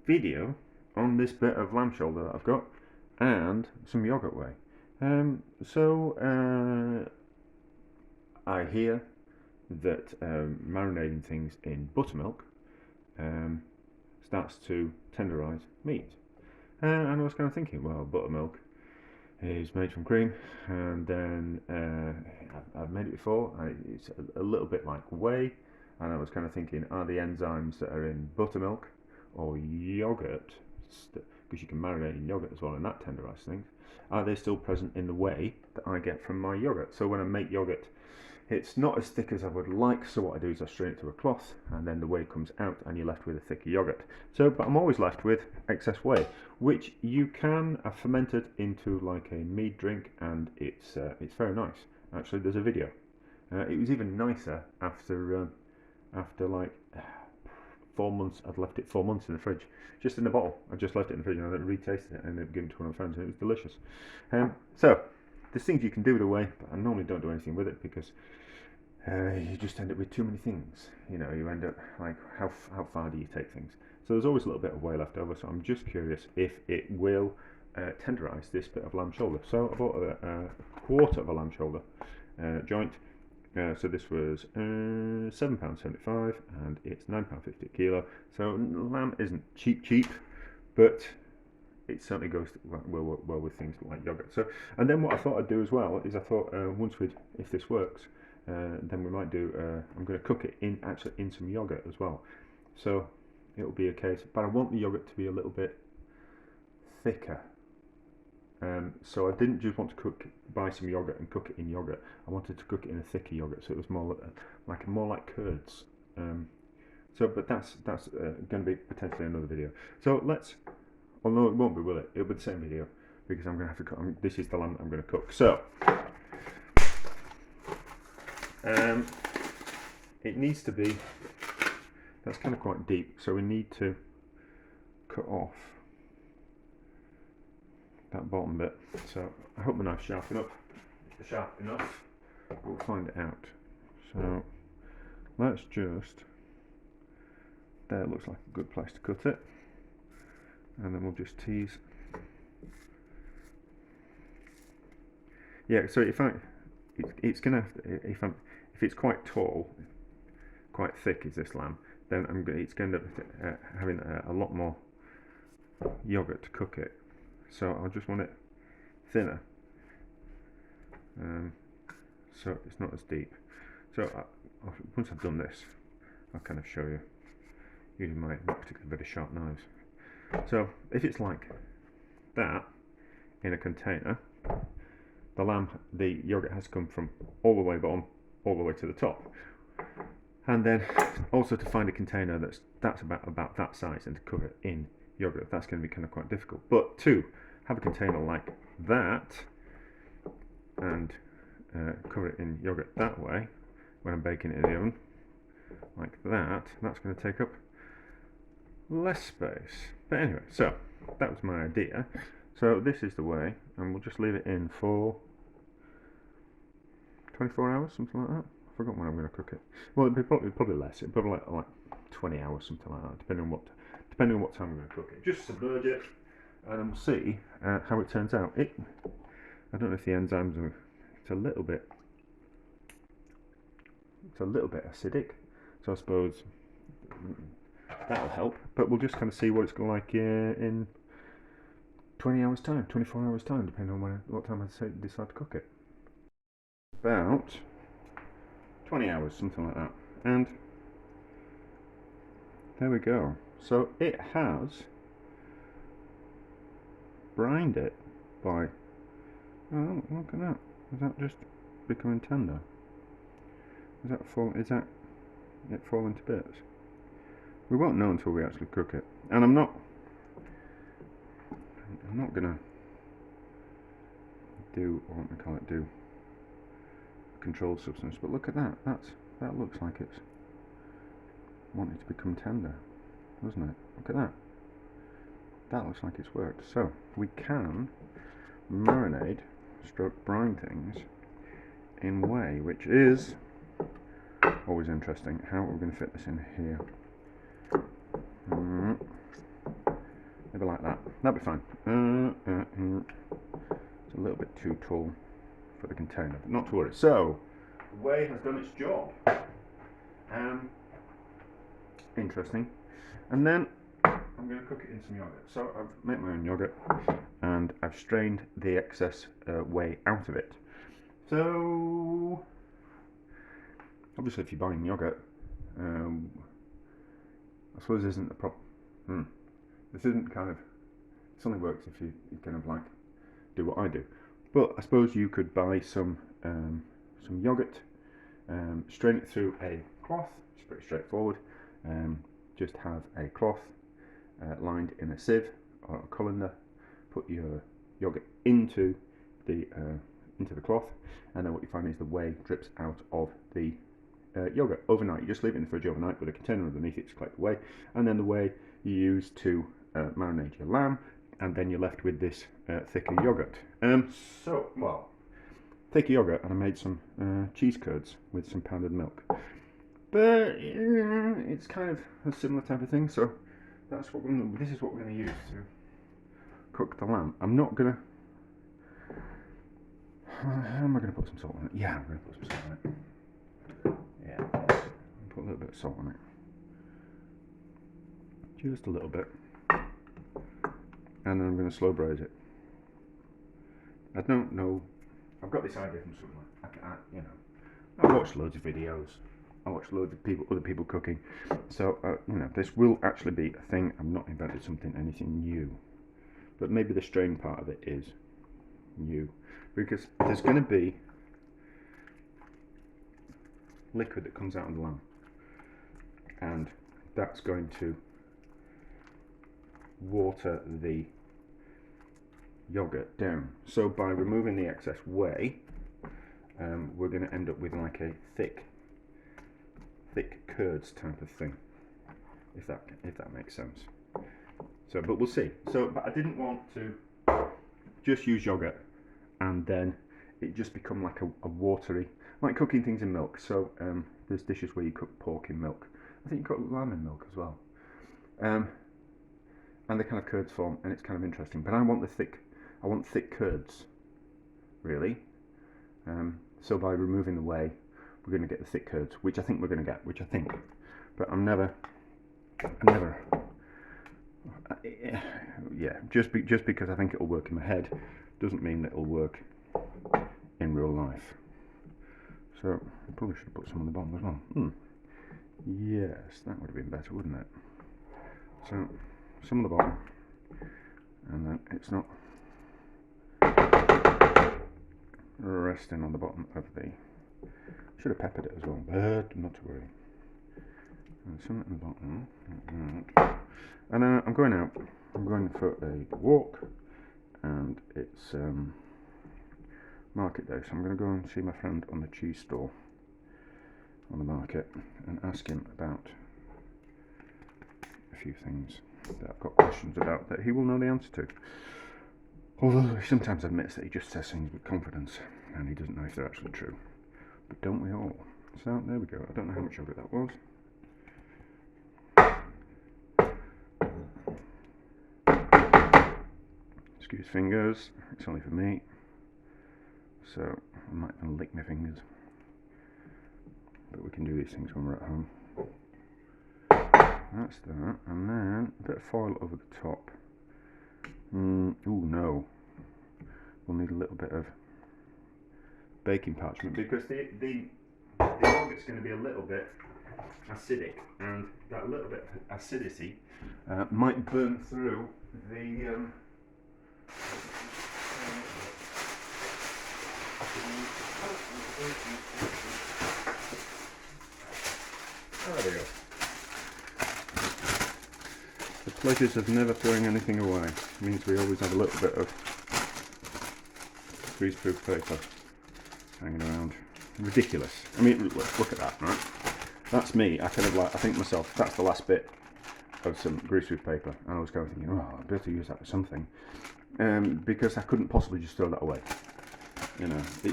video on this bit of lamb shoulder that I've got and some Yoghurt Whey. I hear that marinating things in buttermilk starts to tenderize meat. And I was kind of thinking, well, buttermilk is made from cream, and then I've made it before. It's a little bit like whey, and I was kind of thinking, are the enzymes that are in buttermilk or yogurt, because you can marinate in yogurt as well, and that tenderizes things, are they still present in the whey that I get from my yogurt? So when I make yogurt, it's not as thick as I would like, so what I do is I strain it to a cloth, and then the whey comes out and you're left with a thicker yogurt. But I'm always left with excess whey, which you can ferment it into like a mead drink, and it's very nice. Actually, there's a video. It was even nicer after like 4 months. I'd left it 4 months in the fridge, just in the bottle. I just left it in the fridge and I retasted it and ended up giving it to one of my friends, and it was delicious. So there's things you can do with the whey, but I normally don't do anything with it because you just end up with too many things. You know, you end up like, how far do you take things? So there's always a little bit of whey left over, so I'm just curious if it will tenderize this bit of lamb shoulder. So I bought a quarter of a lamb shoulder joint. So this was £7.75 and it's £9.50 a kilo. So lamb isn't cheap, but it certainly goes well with things like yogurt. So, and then what I thought I'd do as well is I thought if this works, then we might do. I'm going to cook it in some yogurt as well. So it'll be a case, but I want the yogurt to be a little bit thicker. So I didn't just want to buy some yogurt and cook it in yogurt. I wanted to cook it in a thicker yogurt, so it was more like curds. But that's going to be potentially another video. So let's. Well, no, it won't be, will it? It'll be the same video because I'm going to have to cook. This is the lamb that I'm going to cook. So it needs to be. That's kind of quite deep, so we need to cut off that bottom bit. So I hope the knife's sharp enough. We'll find it out. So let's just. There looks like a good place to cut it, and then we'll just tease. Yeah. So it's gonna have to, if it's quite tall, quite thick is this lamb, then it's going to having a lot more yogurt to cook it. So I just want it thinner, so it's not as deep. So once I've done this, I'll kind of show you using my not particularly very sharp knives. So if it's like that in a container, the yogurt has to come from all the way bottom all the way to the top, and then also to find a container that's about that size and to cover it in yogurt, that's going to be kind of quite difficult. But to have a container like that and cover it in yogurt that way when I'm baking it in the oven like that, that's going to take up less space. But anyway, so that was my idea. So this is the way, and we'll just leave it in for 24 hours, something like that. I forgot when I'm going to cook it. Well, it'd be probably less. It'd probably like 20 hours, something like that, depending on what time I'm going to cook it. Just submerge it, and we'll see how it turns out. I don't know if the enzymes are. It's a little bit acidic, so I suppose that'll help. But we'll just kind of see what it's going to like in 20 hours time, 24 hours time, depending on what time I decide to cook it. About 20 hours, something like that. And there we go. So it has brined it by. Oh, look at that. Is that just becoming tender? Is that it falling to bits? We won't know until we actually cook it. And I'm not gonna do controlled substance, but look at that. That looks like it's wanting to become tender, doesn't it? Look at that. That looks like it's worked. So we can marinate, brine things in whey, which is always interesting. How are we going to fit this in here? maybe like that. That'd be fine. It's a little bit too tall for the container, but not to worry. So, the whey has done its job. Interesting. And then I'm going to cook it in some yogurt. So I've made my own yogurt and I've strained the excess whey out of it. So obviously if you're buying yogurt, I suppose this isn't the problem. This isn't kind of, this only works if you kind of like do what I do. But I suppose you could buy some yogurt, strain it through a cloth. It's pretty straightforward. Just have a cloth lined in a sieve or a colander. Put your yogurt into the cloth, and then what you find is the whey drips out of the yogurt overnight. You just leave it in the fridge overnight with a container underneath it to collect the whey, and then the whey you use to marinate your lamb, and then you're left with this thicker yogurt. Thicker yogurt, and I made some cheese curds with some pounded milk. But it's kind of a similar type of thing, so that's what this is what we're going to use to cook the lamb. I'm not going to. How am I going to put some salt on it? Yeah, I'm going to put some salt on it. Yeah, put a little bit of salt on it. Just a little bit. And then I'm going to slow braise it. I don't know. I've got this idea from somewhere. I watched loads of videos. I watch loads of other people cooking, so this will actually be a thing. I've not invented anything new, but maybe the strain part of it is new, because there's going to be liquid that comes out of the lamb, and that's going to water the yogurt down. So by removing the excess whey, we're going to end up with like a thick curds type of thing, if that makes sense. So, but we'll see. So, but I didn't want to just use yogurt and then it just become like a watery, like cooking things in milk. So there's dishes where you cook pork in milk. I think you cook lamb in milk as well. And the kind of curds form, and it's kind of interesting. But I want thick curds, really. So by removing the whey, we're going to get the thick curds, which I think we're going to get, but just because I think it'll work in my head doesn't mean that it'll work in real life. So I probably should have put some on the bottom as well. Yes, that would have been better, wouldn't it? So some on the bottom, and then it's not resting on the bottom of the. Should have peppered it as well, but not to worry. And some at the bottom. And I'm going out. I'm going for a walk, and it's market day, so I'm going to go and see my friend on the cheese stall on the market and ask him about a few things that I've got questions about that he will know the answer to. Although he sometimes admits that he just says things with confidence and he doesn't know if they're actually true. But don't we all? So there we go. I don't know how much yogurt that was. Excuse fingers. It's only for me. So I might even lick my fingers. But we can do these things when we're at home. That's that. And then a bit of foil over the top. Oh no. We'll need a little bit of baking parchment because the yogurt's going to be a little bit acidic, and that little bit of acidity might burn through the there we go. The pleasures of never throwing anything away means we always have a little bit of greaseproof paper hanging around. Ridiculous. I mean, look at that, right? That's me. I think myself, that's the last bit of some greaseproof paper. And I was kind of thinking, oh, I'd better use that for something. Because I couldn't possibly just throw that away.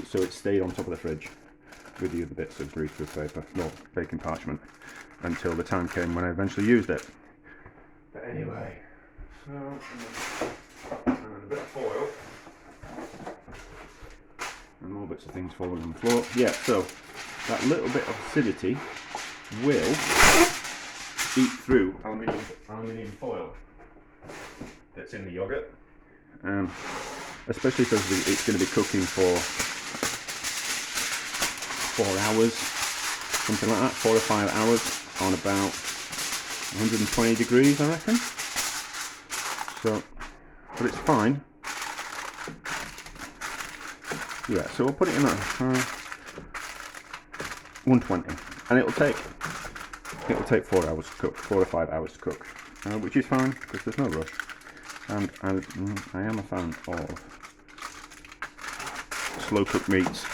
So it stayed on top of the fridge with the other bits of greaseproof paper, no, baking parchment, until the time came when I eventually used it. But anyway, So, and a bit of foil. And more bits of things falling on the floor. Yeah, so that little bit of acidity will eat through aluminium foil that's in the yogurt. Especially because it's going to be cooking for 4 hours, something like that, 4 or 5 hours on about 120 degrees, I reckon. So, but it's fine. Yeah, so we'll put it in at 120, and it'll take 4 hours to cook, 4 or 5 hours to cook, which is fine because there's no rush. And I am a fan of slow cooked meats,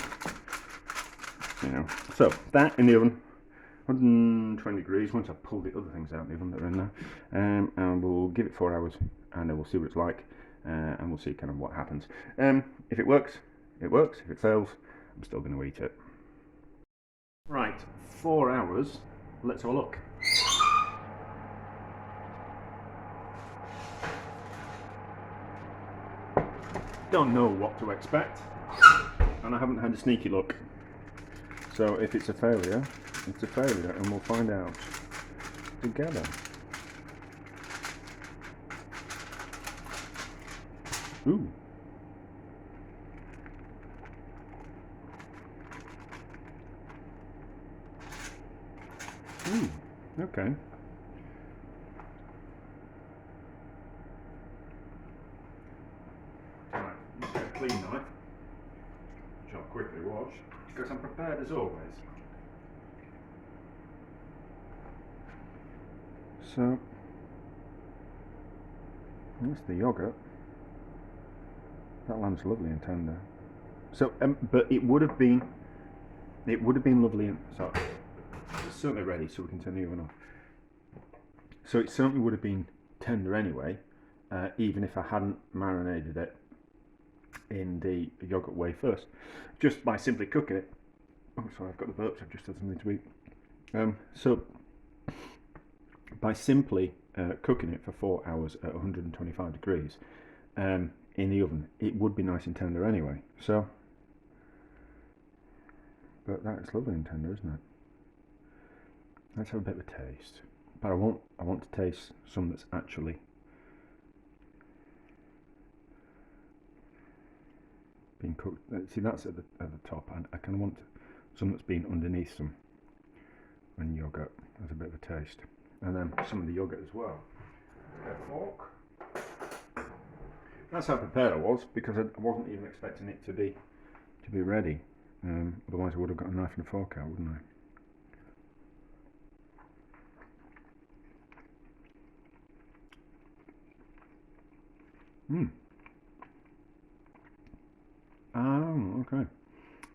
you know. So that in the oven, 120 degrees. Once I've pulled the other things out of the oven that are in there, and we'll give it 4 hours, and then we'll see what it's like, and we'll see kind of what happens. If it works, it works. If it fails, I'm still going to eat it. Right, 4 hours. Let's have a look. Don't know what to expect, and I haven't had a sneaky look. So if it's a failure, it's a failure, and we'll find out together. Ooh. Okay. Right, let's get a clean knife, which I'll quickly wash, because I'm prepared as always. So, that's the yogurt. That lamb's lovely and tender. So, but it would have been lovely and so it's certainly ready, so we can turn the oven off. So it certainly would have been tender anyway, even if I hadn't marinated it in the Yoghurt Whey first, just by simply cooking it. Oh, sorry, I've got the burps. I've just had something to eat. So by simply cooking it for 4 hours at 125 degrees in the oven, it would be nice and tender anyway. So, but that's lovely and tender, isn't it? Let's have a bit of a taste. But I want to taste some that's actually been cooked. See, that's at the top, and I kind of want some that's been underneath some and yogurt as a bit of a taste, and then some of the yogurt as well. A fork. That's how prepared I was, because I wasn't even expecting it to be ready. Otherwise, I would have got a knife and a fork out, wouldn't I? Oh, okay.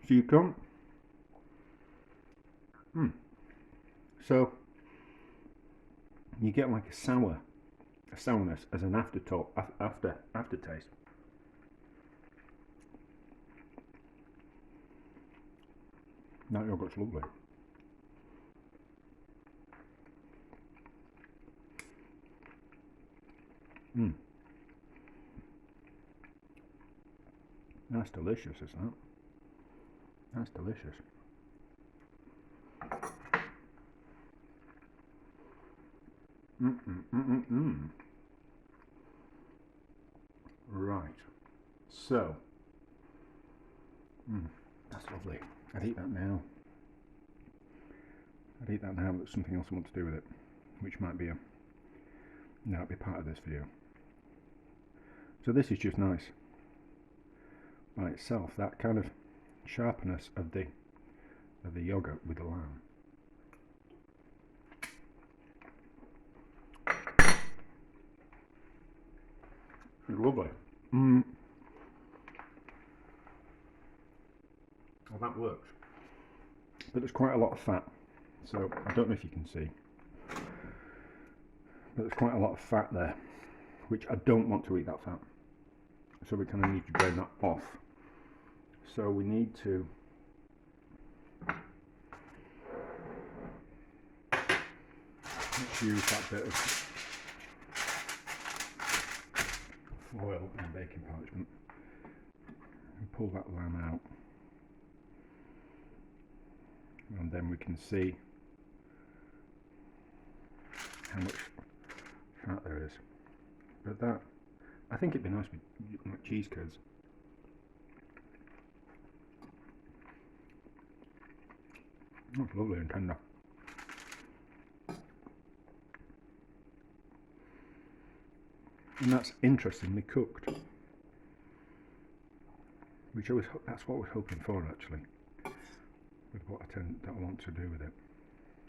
So you come. So you get like a sourness as an aftertaste. That yogurt's lovely. That's delicious, isn't it? That's delicious. Right. So, that's lovely. I'd eat that now. But there's something else I want to do with it, which might be part of this video. So this is just nice by itself. That kind of sharpness of the yogurt with the lamb. It's lovely. Well, that works. But there's quite a lot of fat. So I don't know if you can see. But there's quite a lot of fat there, which I don't want to eat that fat. So we kind of need to drain that off. So we need to let's use that bit of oil and baking parchment and pull that lamb out, and then we can see how much fat there is. But that, I think it'd be nice with like cheese curds. That's lovely and tender. And that's interestingly cooked, which that's what I was hoping for actually, with what I want to do with it.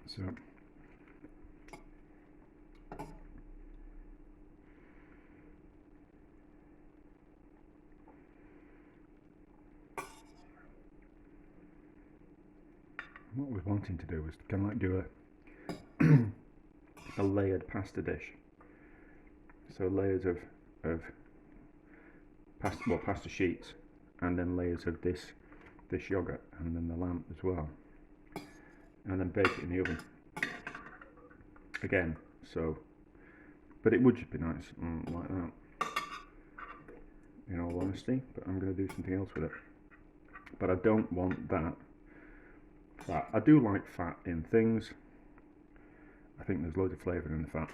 So what I was wanting to do was kind of like do a layered pasta dish. So layers of pasta sheets, and then layers of this yogurt, and then the lamb as well, and then bake it in the oven again. So, but it would just be nice like that, in all honesty. But I'm going to do something else with it. But I don't want that fat. I do like fat in things. I think there's loads of flavour in the fat.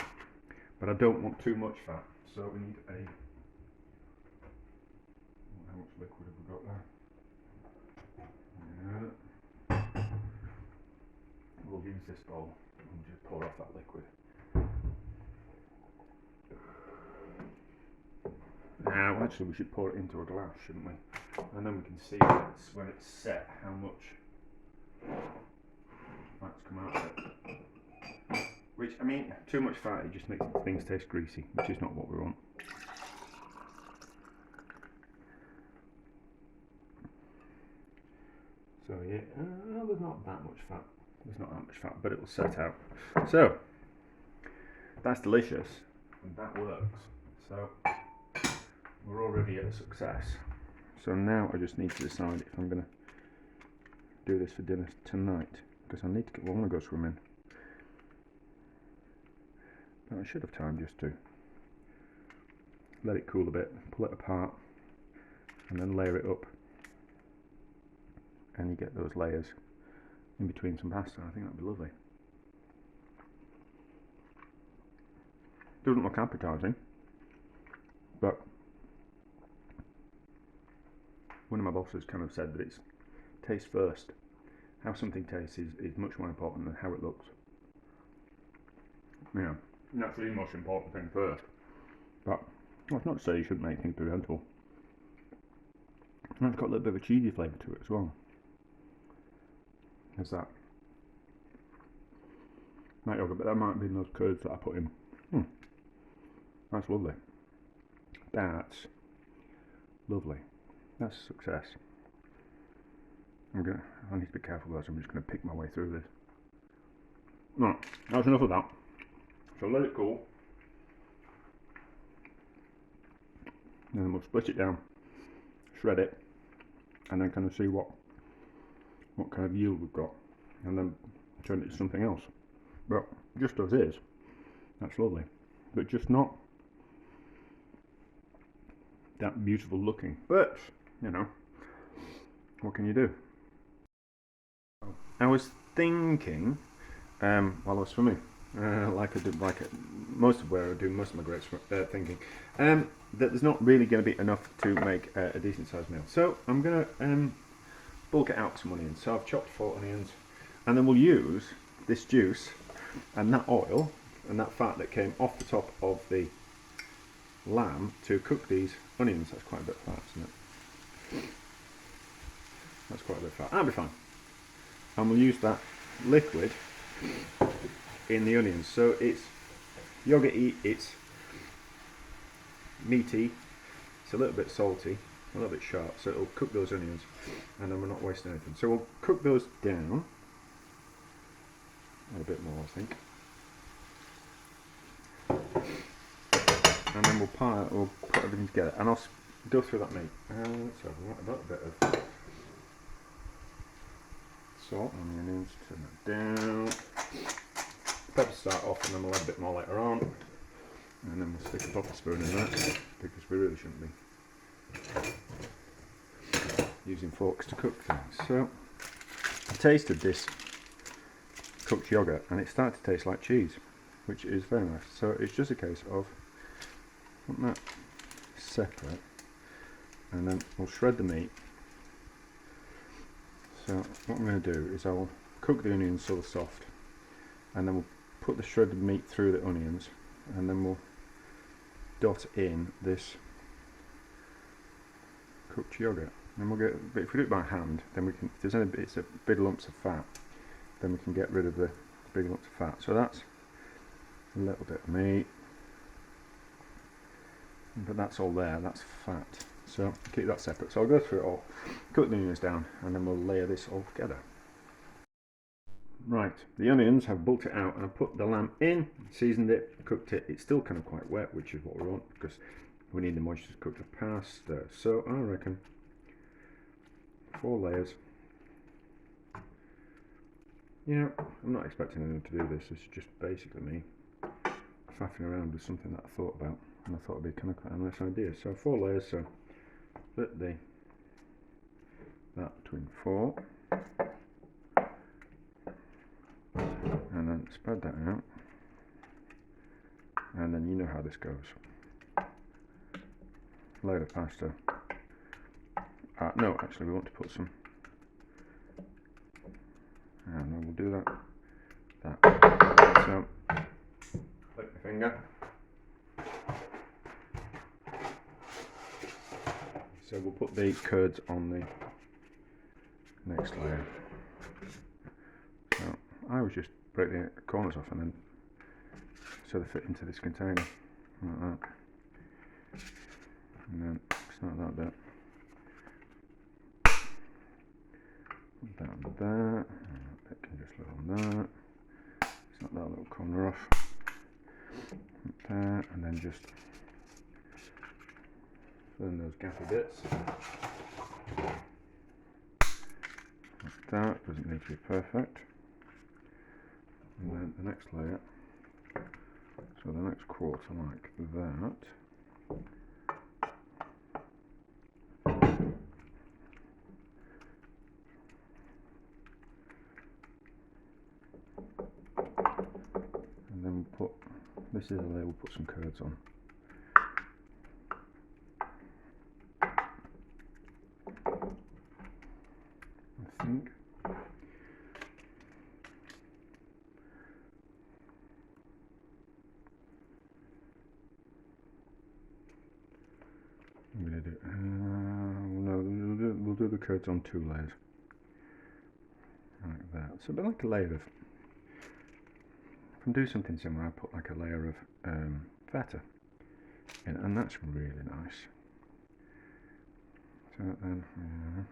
But I don't want too much fat, so we need a... How much liquid have we got there? Yeah. We'll use this bowl and just pour off that liquid. Now, actually, we should pour it into a glass, shouldn't we? And then we can see when it's set how much fat's come out of it. Which, I mean, too much fat, it just makes things taste greasy, which is not what we want. So yeah, there's not that much fat. There's not that much fat, but it will set out. So, that's delicious, and that works. So, we're already at a success. So now I just need to decide if I'm going to do this for dinner tonight, because I need to want to go swimming. But I should have time just to let it cool a bit, pull it apart, and then layer it up, and you get those layers in between some pasta. I think that'd be lovely. Doesn't look appetizing, but one of my bosses kind of said that it's taste first. How something tastes is much more important than how it looks. Yeah, that's the most important thing first. But well, it's not to say you shouldn't make things presentable. And it's got a little bit of a cheesy flavour to it as well. There's that. That yogurt, but that might be those curds that I put in. That's lovely. That's lovely. That's a success. I need to be careful though, so I'm just going to pick my way through this. Right, that's enough of that. So let it cool. And then we'll split it down, shred it, and then kind of see what kind of yield we've got, and then turn it to something else. But just as is, that's lovely. But just not that beautiful looking. But, you know, what can you do? I was thinking, while I was swimming, like I do, most of where I do most of my great thinking, that there's not really going to be enough to make a decent sized meal. So I'm going to bulk it out with some onions. So I've chopped 4 onions, and then we'll use this juice and that oil and that fat that came off the top of the lamb to cook these onions. That's quite a bit of fat, isn't it? That's quite a bit of fat. That'll be fine. And we'll use that liquid in the onions. So it's yogurty, it's meaty, it's a little bit salty, a little bit sharp, so it'll cook those onions, and then we're not wasting anything. So we'll cook those down a bit more, I think, and then we'll put everything together, and I'll go through that meat. So we want a bit of salt on the onions, turn that down. Pepper to start off, and then we'll add a bit more later on. and then we'll stick a poppy spoon in that, because we really shouldn't be using forks to cook things. So I tasted this cooked yogurt and it started to taste like cheese, which is very nice. So it's just a case of putting that separate, and then we'll shred the meat. So what I'm going to do is I'll cook the onions sort of soft, and then we'll put the shredded meat through the onions, and then we'll dot in this cooked yogurt. And we'll get, but if we do it by hand, then we can, if there's any bits of big lumps of fat, then we can get rid of the big lumps of fat. So that's a little bit of meat, but that's all there, that's fat. So keep that separate. So I'll go through it all, cook the onions down, and then we'll layer this all together. Right, the onions have bulked it out, and I put the lamb in, seasoned it, cooked it. It's still kind of quite wet, which is what we want, because we need the moisture to cook the pasta. So I reckon 4 layers. Yeah, I'm not expecting anyone to do this. This is just basically me faffing around with something that I thought about, and I thought it'd be kind of quite a nice idea. So 4 layers, so split that between 4, and then spread that out, and then you know how this goes. Layer of pasta. No, actually we want to put some, and then we'll do that. So, click my finger. So we'll put the curds on the next layer. So I always just break the corners off, and then so they fit into this container like that, and then start that bit. Put that on there, and that bit can just live on there. Snap that little corner off. Put there, and then just fill in those gappy bits. Like that, doesn't need to be perfect. And then the next layer, so the next quarter like that. And then we'll put, this is a layer we'll put some curds on. I think. I'm going to do, no, we'll do the curds on 2 layers. Like that. So a bit like a layer of, if I'm doing something similar, I put like a layer of feta in, and that's really nice. So then,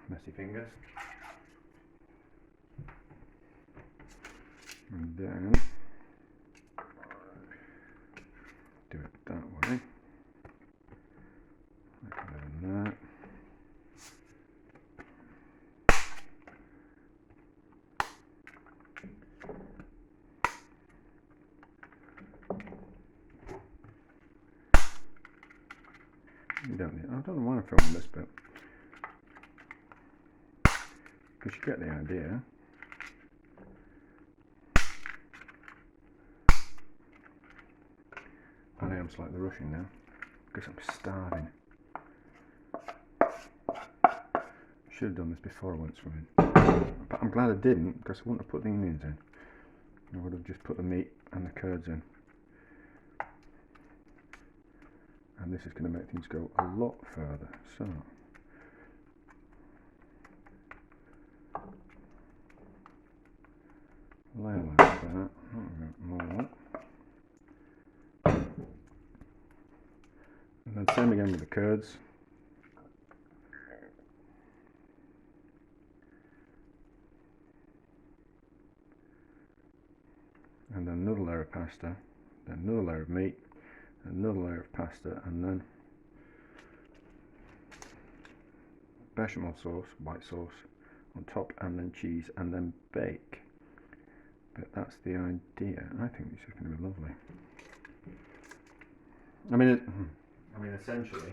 messy fingers. And then do it that way. Like that. You don't need, I don't know why I'm filming this bit, because you get the idea. I am slightly rushing now, because I'm starving. Should have done this before I went swimming, but I'm glad I didn't, because I wouldn't have put the onions in. I would have just put the meat and the curds in. And this is going to make things go a lot further. So, layer like that, more. And then same again with the curds. And then another layer of pasta, then another layer of meat, another layer of pasta, and then bechamel sauce, white sauce on top, and then cheese, and then bake. But that's the idea. I think this is going to be lovely. I mean, essentially,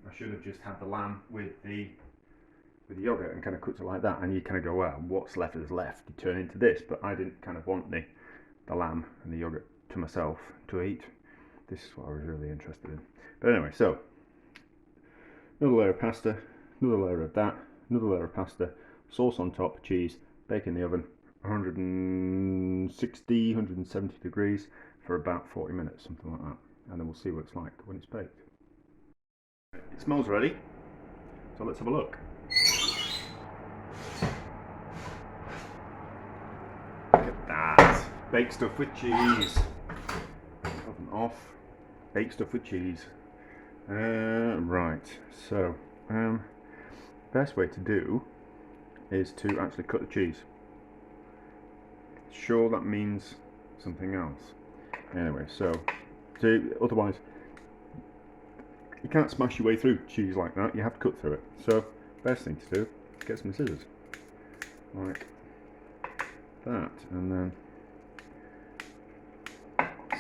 I should have just had the lamb with the yogurt and kind of cooked it like that, and you kind of go, well, what's left is left. You turn into this, but I didn't kind of want the lamb and the yogurt to myself to eat. This is what I was really interested in. But anyway, so another layer of pasta, another layer of that, another layer of pasta, sauce on top, cheese, bake in the oven, 160, 170 degrees for about 40 minutes, something like that. And then we'll see what it's like when it's baked. It smells ready, so let's have a look. Look at that, baked stuff with cheese. Oven off, baked stuff with cheese. Right, so best way to do is to actually cut the cheese. Sure, that means something else. Anyway, so otherwise you can't smash your way through cheese like that. You have to cut through it. So best thing to do, get some scissors like that, and then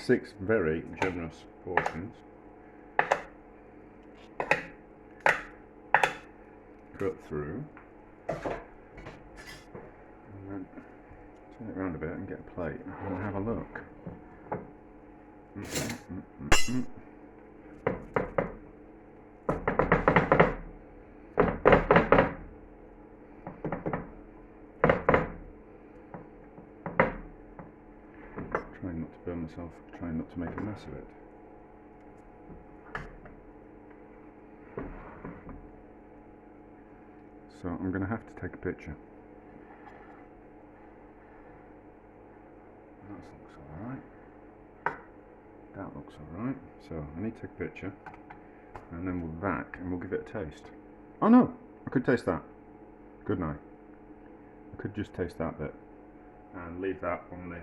6 very generous portions. Cut through, and then turn it around a bit and get a plate and have a look. Trying not to burn myself, trying not to make a mess of it. So I'm going to have to take a picture. That looks alright. That looks alright. So I need to take a picture, and then we'll back and we'll give it a taste. Oh no! I could taste that. Couldn't I? I could just taste that bit and leave that on the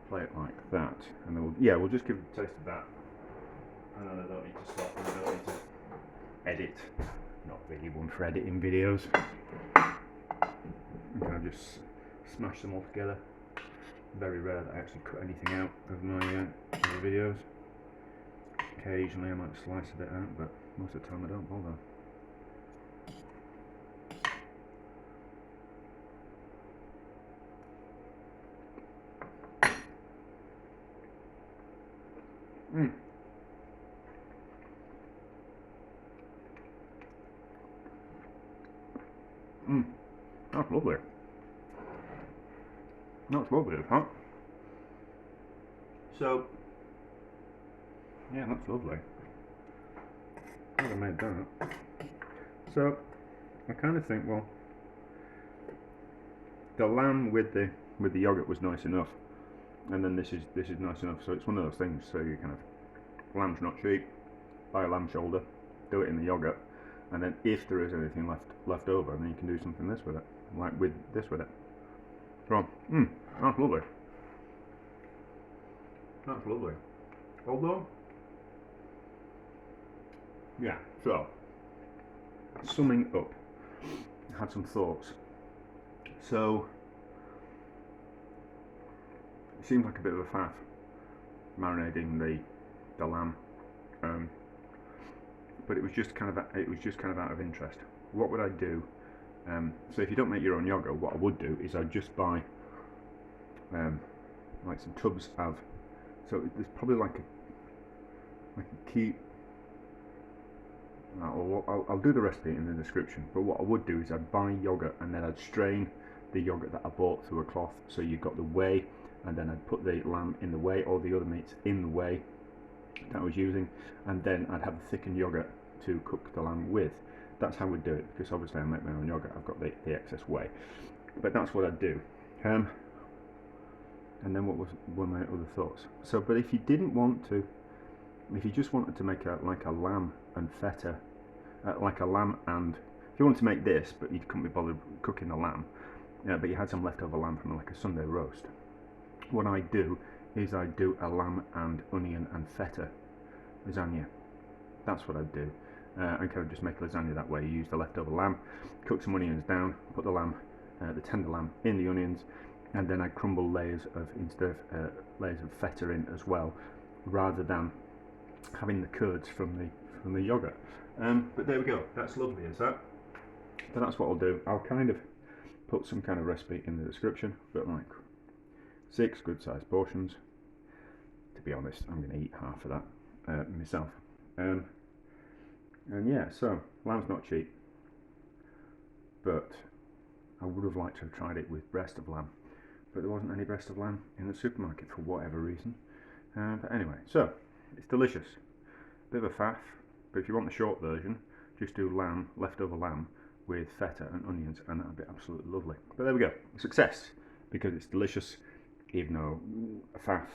plate like that, and then we'll just give it a taste of that, and then I don't need to stop and I don't need to edit. Not really one for editing videos. And kind of just smash them all together. Very rare that I actually cut anything out of my videos. Occasionally I might slice a bit out, but most of the time I don't bother. That's lovely. That's lovely, huh? So, yeah, that's lovely. Glad I made that. So, I kind of think, well, the lamb with the yogurt was nice enough, and then this is nice enough. So it's one of those things. So you kind of, lamb's not cheap. Buy a lamb shoulder, do it in the yogurt, and then if there is anything left over, then you can do something with it, like with this with it. So, that's lovely. That's lovely. Although, yeah. So, summing up, I had some thoughts. So, it seems like a bit of a faff marinating the lamb, but it was just kind of out of interest. What would I do? So if you don't make your own yogurt, what I would do is I'd just buy like some tubs of. So there's probably like a key. I'll do the recipe in the description. But what I would do is I'd buy yogurt and then I'd strain the yogurt that I bought through a cloth. So you got the whey, and then I'd put the lamb in the whey, or the other meats in the whey that I was using, and then I'd have the thickened yogurt to cook the lamb with. That's how we'd do it, because obviously I make my own yogurt. I've got the excess whey, but that's what I'd do. And then what was one of my other thoughts? So, but if you didn't want to, if you just wanted to make like a lamb and feta, like a lamb and, if you wanted to make this, but you couldn't be bothered cooking the lamb, but you had some leftover lamb from like a Sunday roast, what I do is I do a lamb and onion and feta lasagna. That's what I'd do. And kind of just make lasagna that way. You use the leftover lamb, cook some onions down, put the lamb, the tender lamb, in the onions, and then I crumble layers of, instead of layers of feta in as well, rather than having the curds from the yogurt. But there we go. That's lovely, is that? So that's what I'll do. I'll kind of put some kind of recipe in the description. But like 6 good-sized portions. To be honest, I'm going to eat half of that myself. And yeah, so lamb's not cheap, but I would have liked to have tried it with breast of lamb, but there wasn't any breast of lamb in the supermarket for whatever reason. But anyway, so it's delicious. Bit of a faff, but if you want the short version, just do lamb, leftover lamb, with feta and onions, and that'll be absolutely lovely. But there we go, success, because it's delicious, even though a faff.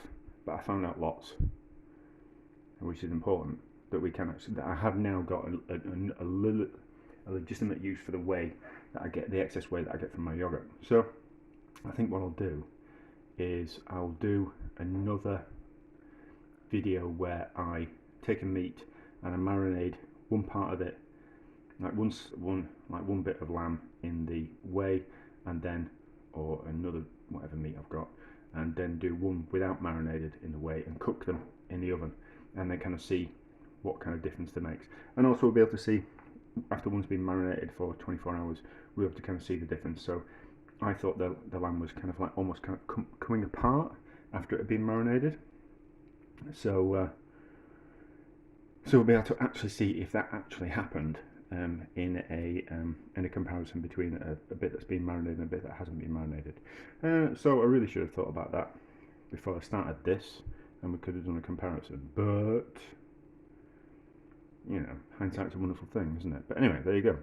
But I found out lots, which is important, that we can actually, that I have now got a legitimate use for the whey that I get, the excess whey that I get from my yogurt. So I think what I'll do is I'll do another video where I take a meat and I marinate one part of it, like one bit of lamb in the whey, and then, or another whatever meat I've got, and then do one without marinated in the whey and cook them in the oven, and then kind of see what kind of difference that makes. And also we'll be able to see, after one's been marinated for 24 hours, we'll be able to kind of see the difference. So I thought the lamb was kind of like almost kind of coming apart after it had been marinated. So we'll be able to actually see if that actually happened in a comparison between a bit that's been marinated and a bit that hasn't been marinated. So I really should have thought about that before I started this, and we could have done a comparison. But you know, hindsight's a wonderful thing, isn't it? But anyway, there you go.